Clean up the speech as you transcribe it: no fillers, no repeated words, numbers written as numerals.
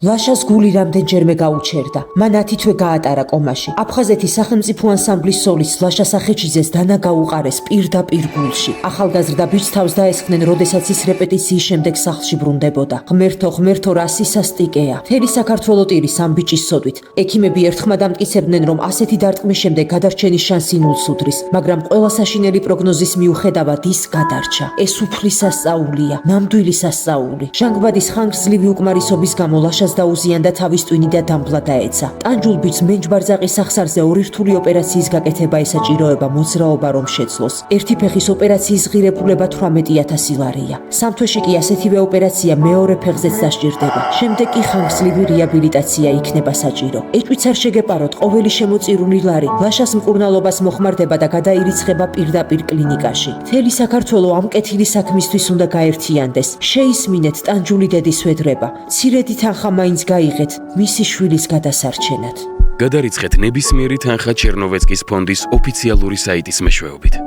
ლაშას გული რამდენჯერმე გაუჩერდა. მან ათითვე გაატარა კომაში. აფხაზეთის სახელმწიფო ანსამბლის სოლისტ ლაშა სახეჩიძეს დანა გაუყარეს პირდაპირ გულში. ახალგაზრდა ბიჭს თავს დაესხნენ, როდესაც ის რეპეტიციის შემდეგ სახლში ბრუნდებოდა. ღმერთო, რა სისასტიკეა. მთელი საქართველო ტირის ამ ბიჭის სოდვით. ექიმები ერთხმად ამტკიცებდნენ, რომ ასეთი დარტყმის შემდეგ გადარჩენის შანსი ნულს უდრის, მაგრამ ყველა საშინელი პროგნოზის მიუხედავად ის გადარჩა. ეს უფლის სასწაულია, ნამდვილი სასწაული. ჟანგბადის ხანგრძლივი უკმარისობის გამო ლაშა დაუზიანდა თავის ტვინი და დამბლა დაეცა. ტანჯულ ბიჭს მენჯბარძაყის სახსარზე ორი რთული ოპერაციის გაკეთება ესაჭიროება მოძრაობა რომ შეძლოს. ერთი ფეხის ოპერაციის ღირებულება 18,000 ლარია. სამ თვეში კი ასეთივე ოპერაცია მეორე ფეხზეც დასჭირდება. შემდეგ კი ხანგრძლივი რეაბილიტაცია იქნება საჭირო. ეჭვიც არ შეგეპაროთ ყოველი შემოწირული ლარი. ლაშას მკურნალობას მოხმარდება და გადაირიცხება პირდაპირ კლინიკაში. მთელი საქართველო ამ კეთილი საქმისთვის უნდა გაერთიანდეს. შეისმინეთ ტანჯული დედის ვედრება. მცირედი თანხა მაინც გაიღეთ მისი შვილის გადასარჩენად. გადარიცხეთ ნებისმიერი თანხა ჩერნოვეცკის ფონდის ოფიციალური საიტის მეშვეობით.